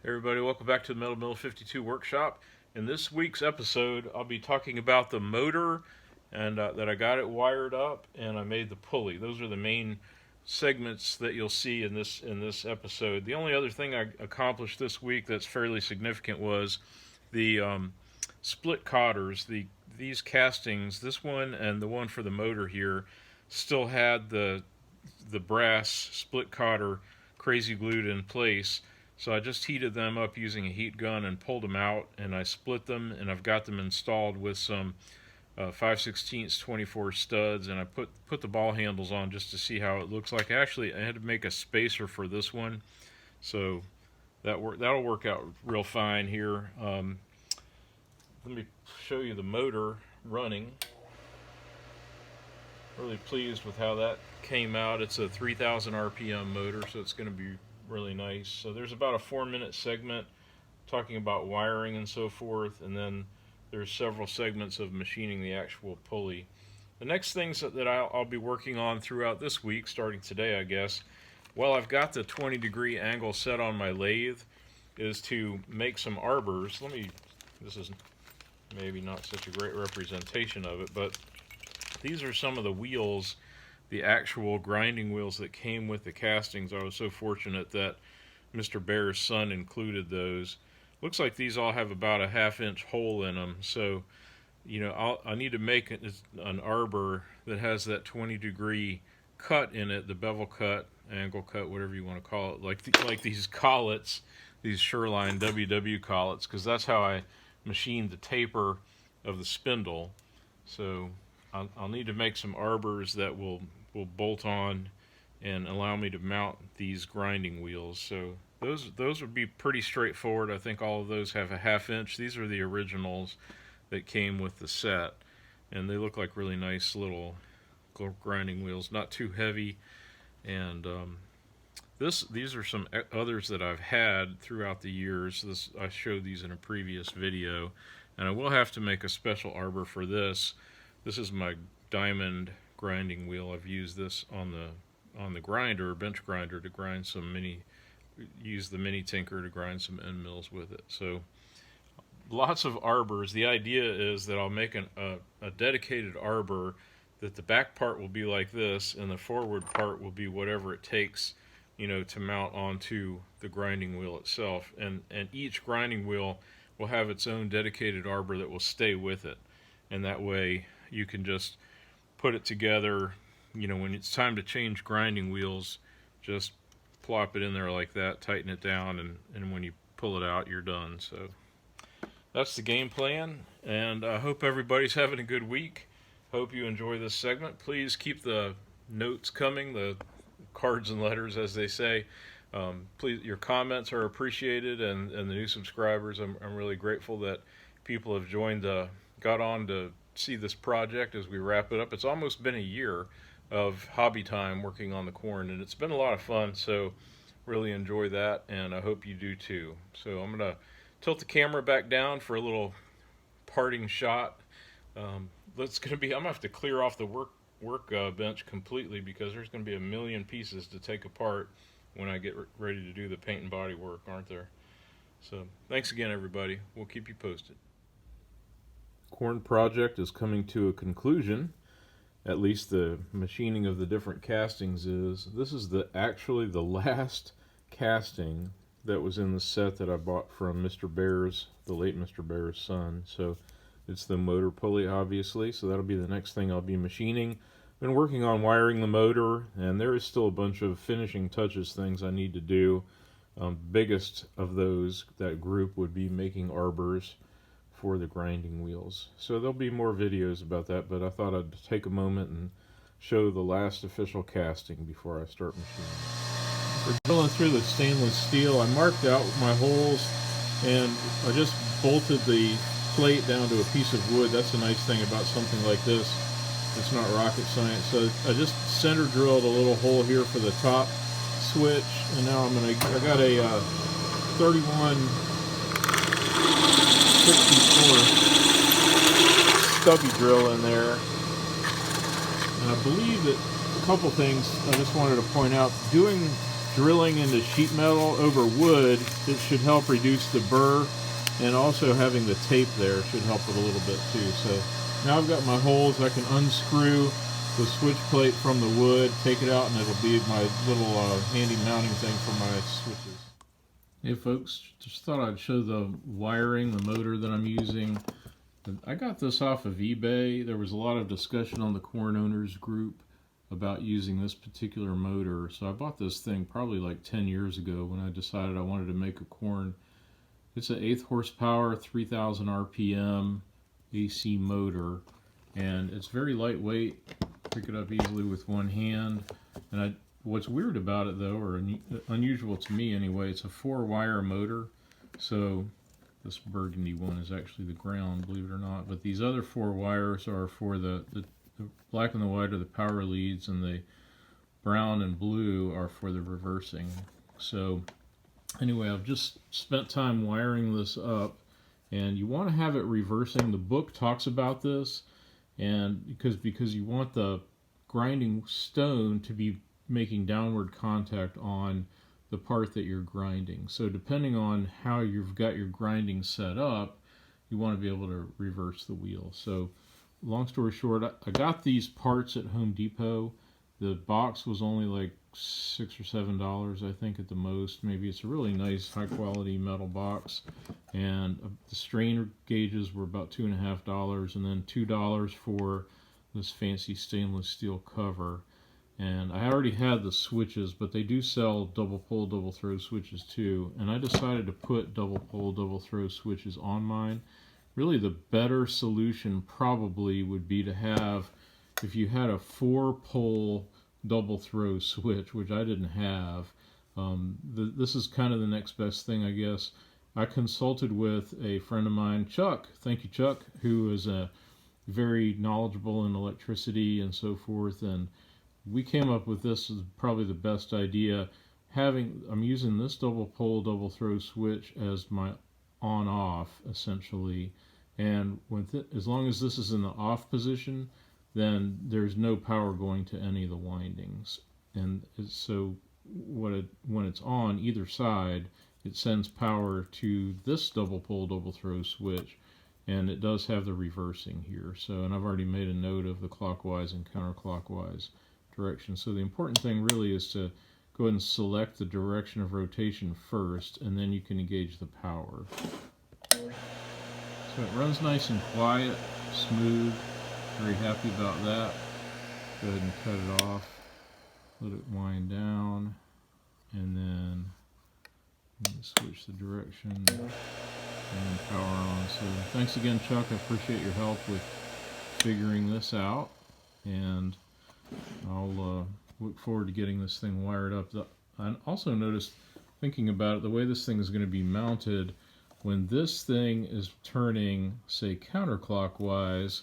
Everybody, welcome back to the Metal Mill 52 Workshop. In this week's episode, I'll be talking about the motor and that I got it wired up and I made the pulley. Those are the main segments that you'll see in this episode. The only other thing I accomplished this week that's fairly significant was the split cotters. These castings, this one and the one for the motor here, still had the brass split cotter crazy glued in place. So I just heated them up using a heat gun and pulled them out, and I split them, and I've got them installed with some 5/16 24 studs, and I put the ball handles on just to see how it looks like. Actually, I had to make a spacer for this one, so that'll work out real fine here. Let me show you the motor running. Really pleased with how that came out. It's a 3,000 RPM motor, so it's going to be really nice. So there's about a 4-minute segment talking about wiring and so forth, and then there's several segments of machining the actual pulley. The next things that I'll be working on throughout this week, starting today I guess, while I've got the 20-degree angle set on my lathe, is to make some arbors. This is maybe not such a great representation of it, but these are some of the wheels, the actual grinding wheels that came with the castings. I was so fortunate that Mr. Bear's son included those. Looks like these all have about a 1/2-inch hole in them, so I need to make an arbor that has that 20-degree cut in it, the bevel cut, angle cut, whatever you want to call it, like these collets, these Sherline WW collets, because that's how I machined the taper of the spindle. So I'll need to make some arbors that will bolt on and allow me to mount these grinding wheels. So those would be pretty straightforward. I think all of those have a 1/2 inch. These are the originals that came with the set, and they look like really nice little grinding wheels, not too heavy. And these are some others that I've had throughout the years. I showed these in a previous video, and I will have to make a special arbor for this. This is my diamond grinding wheel. I've used this on the grinder, bench grinder, to grind use the mini tinker to grind some end mills with it. So lots of arbors. The idea is that I'll make a dedicated arbor, that the back part will be like this and the forward part will be whatever it takes, to mount onto the grinding wheel itself. And each grinding wheel will have its own dedicated arbor that will stay with it. And that way you can just put it together, when it's time to change grinding wheels, just plop it in there like that, tighten it down, and when you pull it out, you're done. So that's the game plan, and I hope everybody's having a good week. Hope you enjoy this segment. Please keep the notes coming, the cards and letters, as they say. Please, your comments are appreciated, and the new subscribers, I'm really grateful that people have got on to see this project as we wrap it up. It's almost been a year of hobby time working on the Quorn, and it's been a lot of fun, so really enjoy that, and I hope you do too. So I'm going to tilt the camera back down for a little parting shot. I'm going to have to clear off the work bench completely, because there's going to be a million pieces to take apart when I get ready to do the paint and body work, aren't there? So thanks again, everybody. We'll keep you posted. Quorn project is coming to a conclusion. At least the machining of the different castings is. This is actually the last casting that was in the set that I bought from the late Mr. Bear's son. So it's the motor pulley, obviously, so that'll be the next thing I'll be machining. Been working on wiring the motor, and there is still a bunch of finishing touches, things I need to do. Biggest of that group would be making arbors for the grinding wheels. So there'll be more videos about that, but I thought I'd take a moment and show the last official casting before I start machining. For drilling through the stainless steel, I marked out my holes, and I just bolted the plate down to a piece of wood. That's the nice thing about something like this. It's not rocket science. So I just center drilled a little hole here for the top switch, and now I got a 3164 stubby drill in there. And I believe that a couple things I just wanted to point out. Doing drilling into sheet metal over wood, it should help reduce the burr, and also having the tape there should help it a little bit too. So now I've got my holes. I can unscrew the switch plate from the wood, take it out, and it'll be my little handy mounting thing for my switches. Hey folks, just thought I'd show the wiring, the motor that I'm using. I got this off of eBay. There was a lot of discussion on the Quorn owners group about using this particular motor. So I bought this thing probably like 10 years ago when I decided I wanted to make a Quorn. It's an 8 horsepower, 3000 RPM AC motor, and it's very lightweight. Pick it up easily with one hand. And what's weird about it though, or unusual to me anyway, it's a 4-wire motor. So this burgundy one is actually the ground, believe it or not. But these other 4 wires are for the black and the white are the power leads, and the brown and blue are for the reversing. So anyway, I've just spent time wiring this up, and you want to have it reversing. The book talks about this, and because you want the grinding stone to be making downward contact on the part that you're grinding. So depending on how you've got your grinding set up, you want to be able to reverse the wheel. So long story short, I got these parts at Home Depot. The box was only like $6 or $7, I think, at the most. Maybe. It's a really nice, high-quality metal box. And the strainer gauges were about $2.50, and then $2 for this fancy stainless steel cover. And I already had the switches, but they do sell double pole, double throw switches too. And I decided to put double pole, double throw switches on mine. Really, the better solution probably would be to have, if you had a 4-pole double throw switch, which I didn't have. This is kind of the next best thing, I guess. I consulted with a friend of mine, Chuck. Thank you, Chuck, who is very knowledgeable in electricity and so forth. And we came up with this as probably the best idea. I'm using this double pole, double throw switch as my on-off, essentially. And as long as this is in the off position, then there's no power going to any of the windings. And so when it's on either side, it sends power to this double pole, double throw switch, and it does have the reversing here. So, and I've already made a note of the clockwise and counterclockwise direction. So the important thing really is to go ahead and select the direction of rotation first, and then you can engage the power. So it runs nice and quiet, smooth. Very happy about that. Go ahead and cut it off. Let it wind down, and then switch the direction and power on. So thanks again, Chuck. I appreciate your help with figuring this out, and I'll look forward to getting this thing wired up. I also noticed, thinking about it, the way this thing is going to be mounted, when this thing is turning, say, counterclockwise,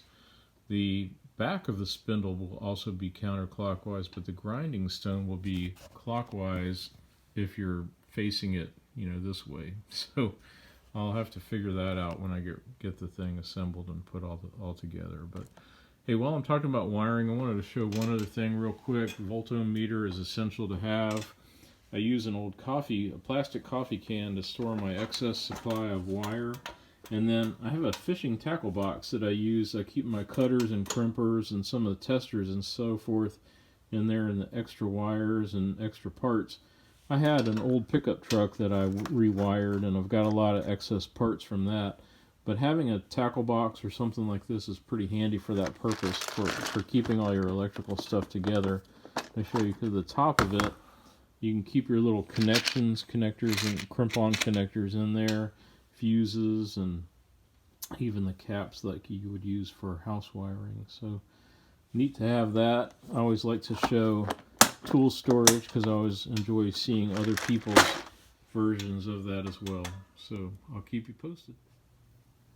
the back of the spindle will also be counterclockwise, but the grinding stone will be clockwise if you're facing it, this way. So I'll have to figure that out when I get the thing assembled and put all together. But hey, while I'm talking about wiring, I wanted to show one other thing real quick. Voltometer is essential to have. I use an old a plastic coffee can to store my excess supply of wire. And then I have a fishing tackle box that I use. I keep my cutters and crimpers and some of the testers and so forth in there, and the extra wires and extra parts. I had an old pickup truck that I rewired, and I've got a lot of excess parts from that. But having a tackle box or something like this is pretty handy for that purpose, for keeping all your electrical stuff together. I'll show you to the top of it. You can keep your little connectors and crimp-on connectors in there, fuses, and even the caps like you would use for house wiring. So neat to have that. I always like to show tool storage because I always enjoy seeing other people's versions of that as well. So I'll keep you posted.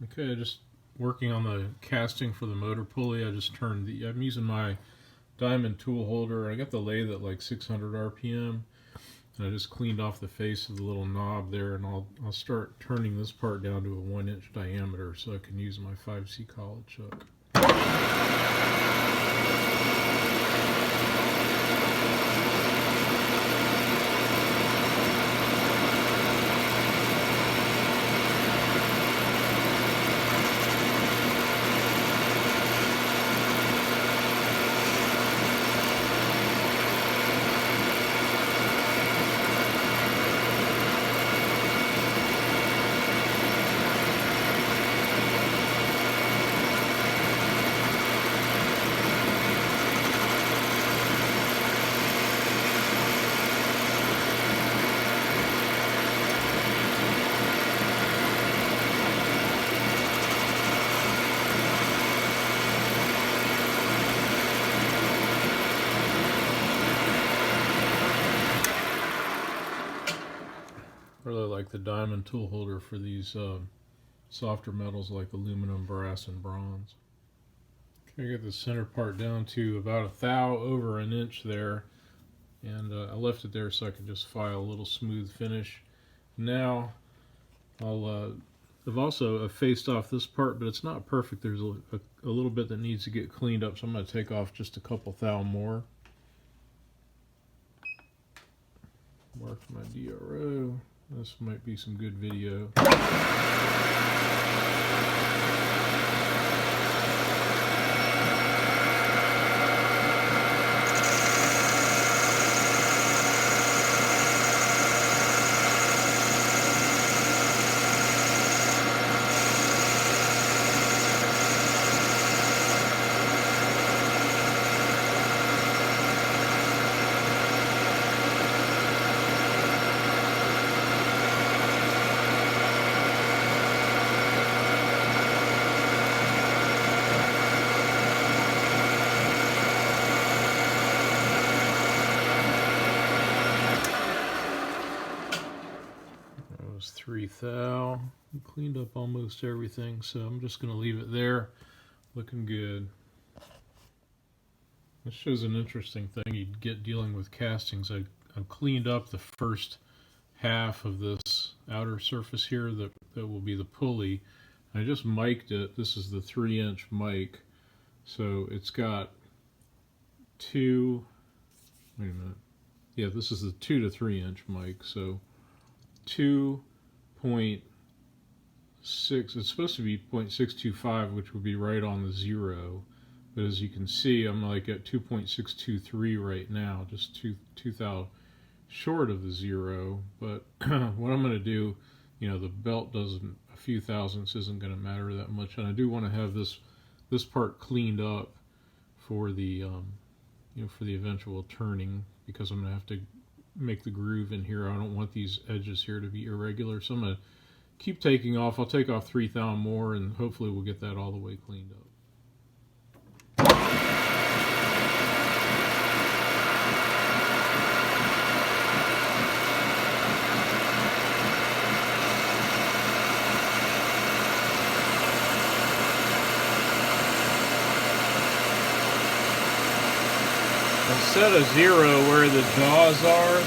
Okay, just working on the casting for the motor pulley. I'm using my diamond tool holder. I got the lathe at like 600 RPM. And I just cleaned off the face of the little knob there, and I'll start turning this part down to a 1-inch diameter so I can use my 5C collet chuck. like the diamond tool holder for these softer metals like aluminum, brass, and bronze. Okay, I get the center part down to about a thou over an inch there, and I left it there so I could just file a little smooth finish. Now I've also faced off this part, but it's not perfect. There's a little bit that needs to get cleaned up, so I'm going to take off just a couple thou more. Mark my DRO. This might be some good video. That was 3 thou. We cleaned up almost everything, so I'm just going to leave it there. Looking good. This shows an interesting thing you'd get dealing with castings. I've cleaned up the first half of this outer surface here that will be the pulley. I just mic'd it. This is the 3-inch mic, so it's got wait a minute. Yeah, this is the 2 to 3 inch mic, so 2.6, it's supposed to be 0.625, which would be right on the 0, but as you can see, I'm like at 2.623 right now, just 2 thou short of the 0, but what I'm going to do, you know, the belt doesn't, a few thousandths isn't going to matter that much, and I do want to have this part cleaned up for the for the eventual turning, because I'm going to have to make the groove in here. I don't want these edges here to be irregular, so I'm going to keep taking off. I'll take off 3 thou more, and hopefully we'll get that all the way cleaned up. Set a 0 where the jaws are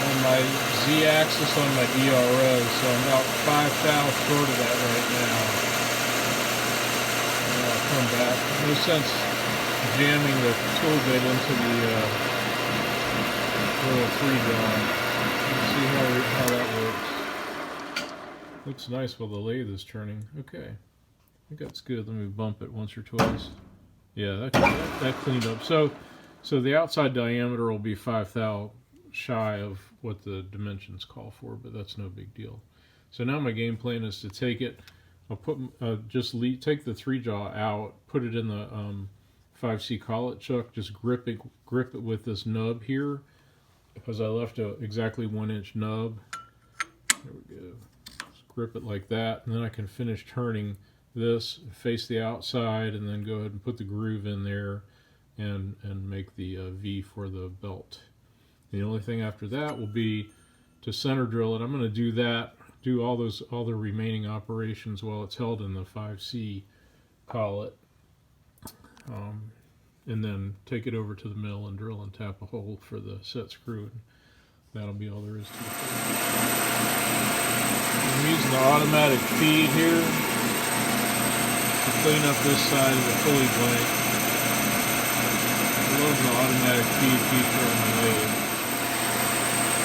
on my z-axis on my DRO, so I'm about 5 thou short of that right now. And I'll come back. No sense jamming the tool bit into the little 3-jaw. Let's see how that works. Looks nice while the lathe is turning. Okay, I think that's good. Let me bump it once or twice. Yeah, that cleaned up. So the outside diameter will be 5 thou shy of what the dimensions call for, but that's no big deal. So now my game plan is to take it, I'll put take the 3-jaw out, put it in the 5C collet chuck, just grip it with this nub here, because I left a exactly 1-inch nub. There we go. Just grip it like that, and then I can finish turning this, face the outside, and then go ahead and put the groove in there and make the V for the belt. The only thing after that will be to center drill it. I'm going to do that, do all the remaining operations while it's held in the 5C collet, and then take it over to the mill and drill and tap a hole for the set screw. That'll be all there is to it. I'm using the automatic feed here to clean up this side of the pulley blank. I love the automatic feed feature on the lathe.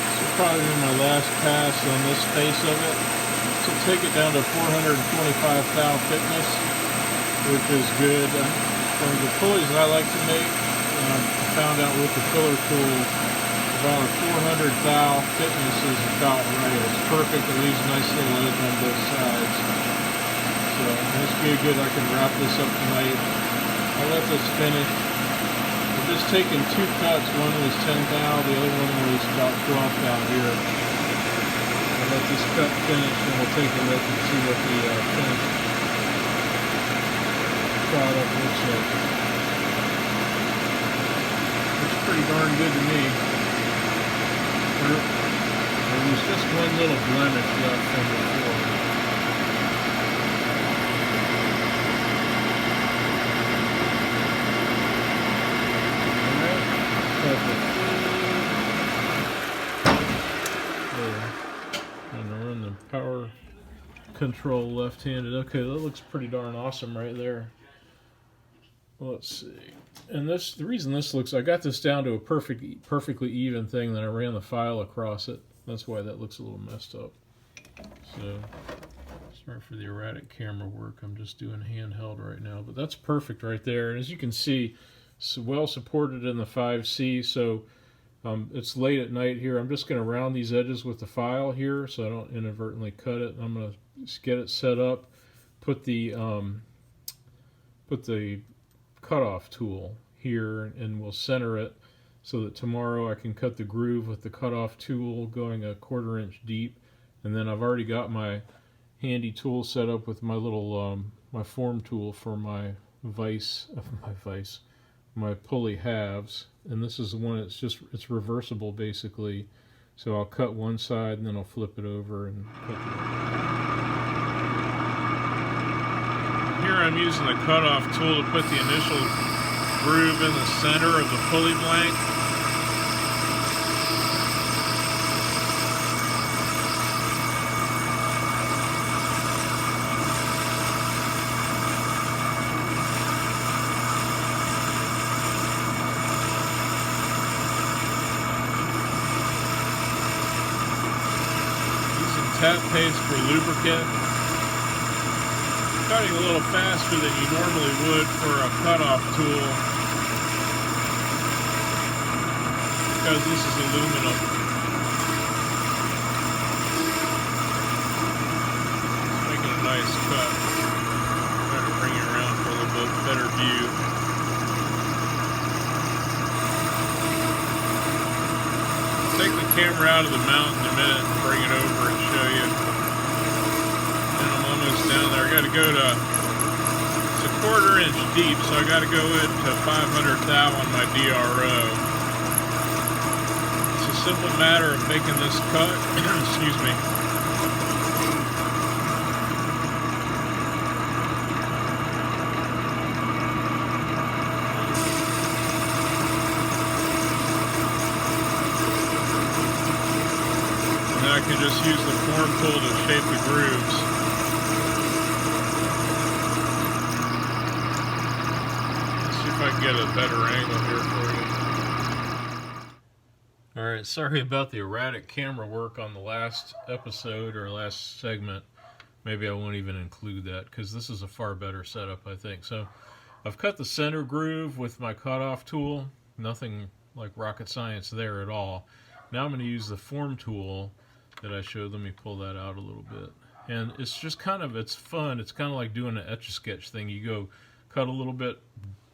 This will probably be my last pass on this face of it. So take it down to 425 thou thickness, which is good. From the pulleys I like to make, I found out with the filler tool, about a 400 thou thickness is about right. It's perfect. It leaves a nice little edge on both sides. So this will be good. I can wrap this up tonight. I'll let this finish. We're just taking 2 cuts. One was 10 thou, the other one was about 12 thou here. I'll let this cut finish, and we'll take a look and see what the finished product looks like. Looks pretty darn good to me. We're There's just one little blemish left from before. Alright, perfect. There. And run the power control left-handed. Okay, that looks pretty darn awesome right there. Let's see. And this, the reason this looks, I got this down to a perfectly even thing, then I ran the file across it. That's why that looks a little messed up. So, sorry for the erratic camera work. I'm just doing handheld right now, but that's perfect right there. And as you can see, it's well supported in the 5C. So it's late at night here. I'm just going to round these edges with the file here, so I don't inadvertently cut it. I'm going to get it set up. Put the cutoff tool here, and we'll center it so that tomorrow I can cut the groove with the cutoff tool going 1/4 inch deep. And then I've already got my handy tool set up with my little my form tool for my my pulley halves. And this is the one that's it's reversible basically. So I'll cut one side and then I'll flip it over and cut the Here I'm using the cutoff tool to put the initial groove in the center of the pulley blank. Using tap paste for lubricant. Cutting a little faster than you normally would for a cutoff tool because this is aluminum. It's making a nice cut. Try to bring it around for a little bit better view. I'll take the camera out of the mount in a minute and bring it over and show you. Down there, I got to go to, it's 1/4 inch deep, so I got to go into 500 thou on my DRO. It's a simple matter of making this cut. Excuse me. And then I can just use the form tool to shape the grooves. If I can get a better angle here for you. Alright, sorry about the erratic camera work on the last episode or last segment. Maybe I won't even include that because this is a far better setup, I think. So I've cut the center groove with my cutoff tool. Nothing like rocket science there at all. Now I'm going to use the form tool that I showed. Let me pull that out a little bit. And it's just kind of, it's fun. It's kind of like doing an Etch-a-Sketch thing. You go cut a little bit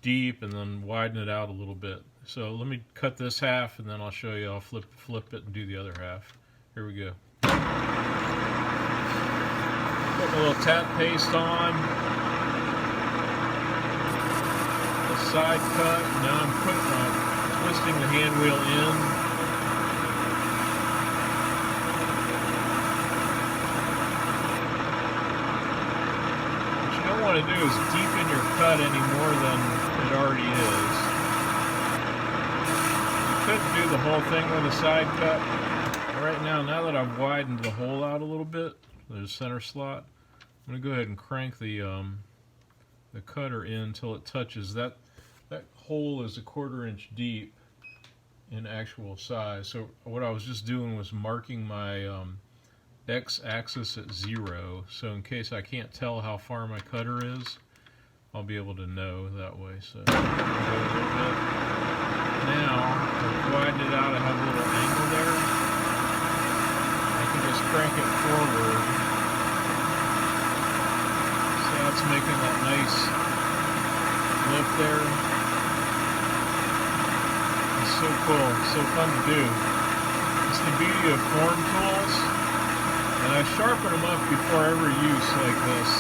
deep and then widen it out a little bit. So let me cut this half and then I'll show you. I'll flip it and do the other half. Here we go. Put a little tap paste on. A side cut. Now I'm twisting the hand wheel in. What you don't want to do is deepen your cut any more than it already is. You could do the whole thing with a side cut. Right now that I've widened the hole out a little bit, the center slot, I'm going to go ahead and crank the cutter in until it touches. That hole is 1/4 inch deep in actual size. So what I was just doing was marking my x-axis at 0. So in case I can't tell how far my cutter is, I'll be able to know that way. So go a little bit. Now, I've widened it out. I have a little angle there. I can just crank it forward. See how it's making that nice lift there? It's so cool. It's so fun to do. It's the beauty of Quorn tools. And I sharpen them up before every use like this.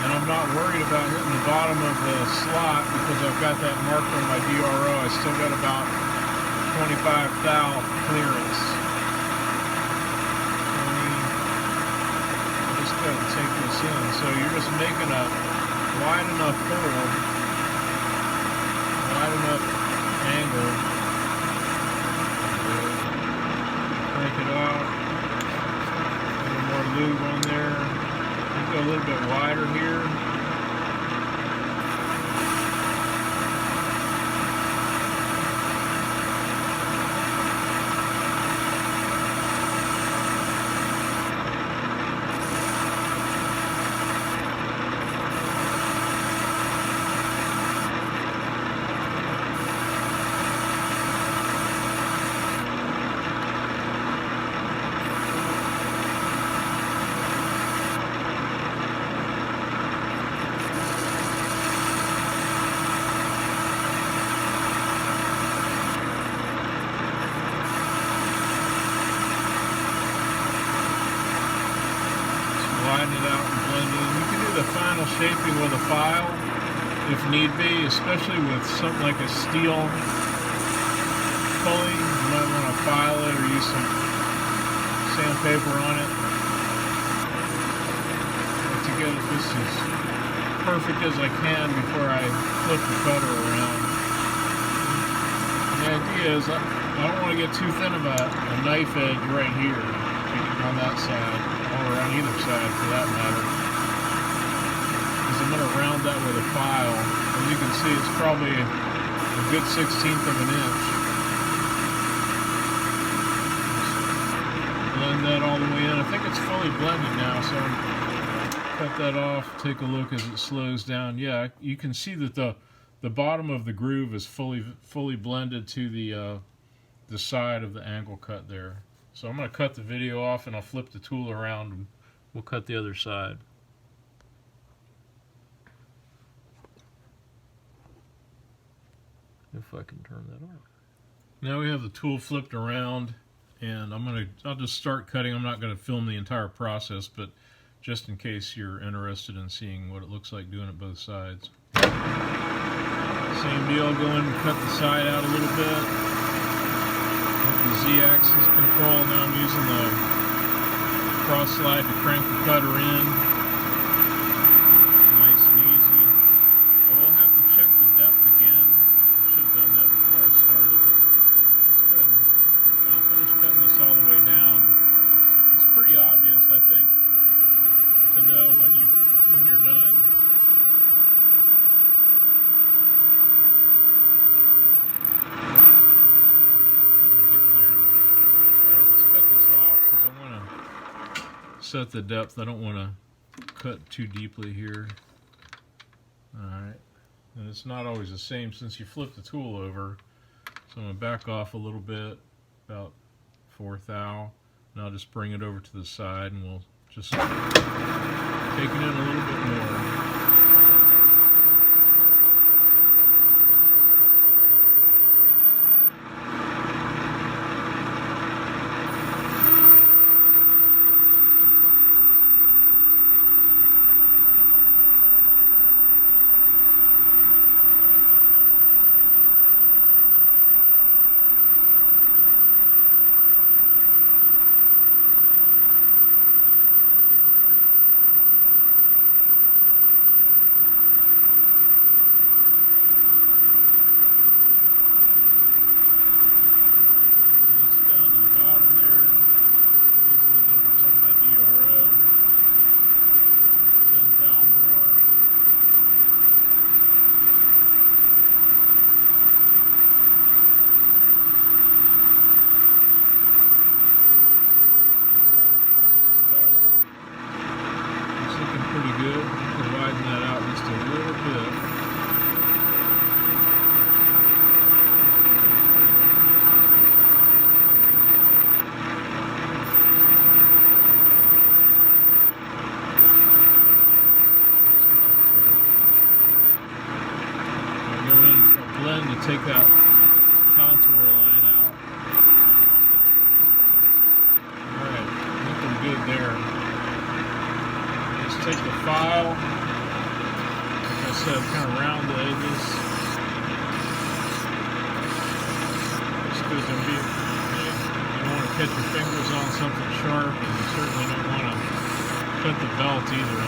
And I'm not worried about hitting the bottom of the slot because I've got that marker on my DRO. I still got about 25 thou clearance. cut and sink this in. So you're just making a wide enough hole, wide enough angle. Crank it out. A little more lube on there. Go a little bit wider here. Widen it out and blend it in. You can do the final shaping with a file if need be, especially with something like a steel pulley. You might want to file it or use some sandpaper on it to get this as perfect as I can before I flip the cutter around. And the idea is I don't want to get too thin of a knife edge right here on that side, or on either side for that matter, because I'm going to round that with a file. As you can see, it's probably a good 1/16 of an inch. Blend that all the way in. I think it's fully blended now, so cut that off, take a look as it slows down. Yeah, you can see that the bottom of the groove is fully blended to the side of the angle cut there. So I'm going to cut the video off and I'll flip the tool around and we'll cut the other side. If I can turn that on. Now we have the tool flipped around and I'll just start cutting. I'm not going to film the entire process, but just in case you're interested in seeing what it looks like doing it both sides. Same deal, go in and cut the side out a little bit. The Z-axis control. Now I'm using the cross slide to crank the cutter in. Nice and easy. I will have to check the depth again. I should have done that before I started, but let's go ahead and when I finish cutting this all the way down, it's pretty obvious, I think, to know when you're done. Because I want to set the depth. I don't want to cut too deeply here. Alright, and it's not always the same since you flip the tool over. So I'm going to back off a little bit, about 1/4 thou, and I'll just bring it over to the side and we'll just take it in a little bit more. Pretty good. We'll widen that out just a little bit. I'll go in and blend to take that contour line out. Alright, looking good there. Take the file, like I said, kind of round the edges. Just because you don't want to catch your fingers on something sharp, and you certainly don't want to cut the belt either.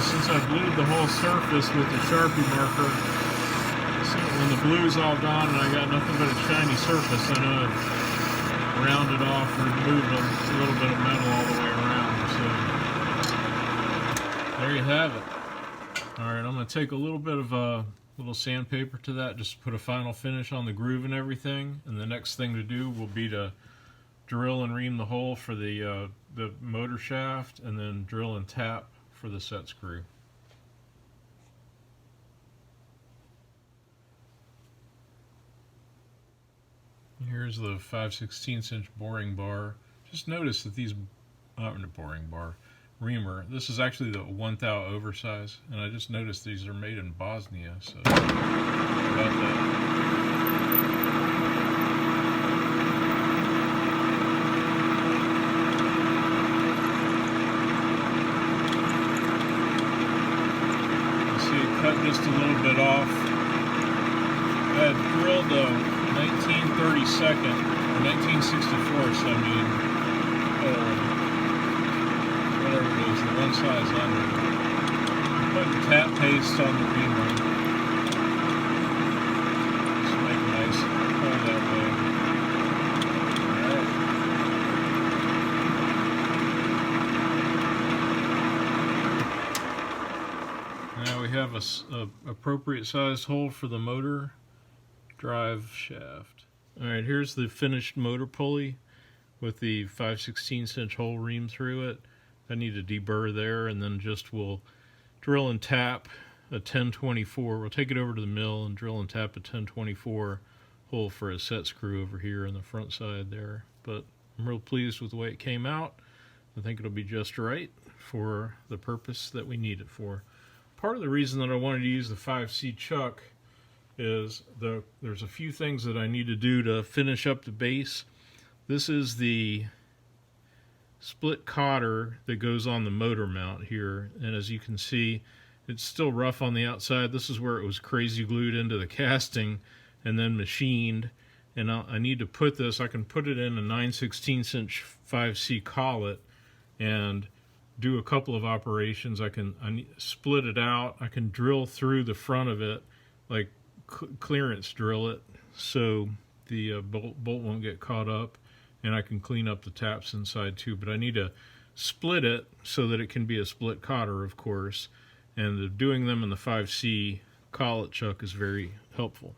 Since I glued the whole surface with the Sharpie marker, so when the blue's all gone and I got nothing but a shiny surface, I know I've rounded off, removed a little bit of metal all the way around. So there you have it. Alright, I'm going to take a little bit of a little sandpaper to that, just to put a final finish on the groove and everything. And the next thing to do will be to drill and ream the hole for the motor shaft, and then drill and tap for the set screw. Here's the 5/16 inch boring bar. Just notice that these, boring bar, reamer, this is actually the 1 thou oversize, and I just noticed these are made in Bosnia, so about that. Cut just a little bit off. I had drilled a 1932nd, or 1964, so I mean, whatever it is, the one size under. Put tap paste on the reamer. Just make a nice hole that way. Now we have a appropriate sized hole for the motor drive shaft. Alright, here's the finished motor pulley with the 5/16 inch hole ream through it. I need to deburr there, and then we'll drill and tap a 1024. We'll take it over to the mill and drill and tap a 1024 hole for a set screw over here on the front side there. But I'm real pleased with the way it came out. I think it'll be just right for the purpose that we need it for. Part of the reason that I wanted to use the 5C chuck is there's a few things that I need to do to finish up the base. This is the split cotter that goes on the motor mount here, and as you can see, it's still rough on the outside. This is where it was crazy glued into the casting and then machined, and I need to put this, I can put it in a 9/16 inch 5C collet and do a couple of operations. I split it out. I can drill through the front of it, like clearance drill it, so the bolt won't get caught up, and I can clean up the taps inside too. But I need to split it so that it can be a split cotter, of course, and doing them in the 5C collet chuck is very helpful.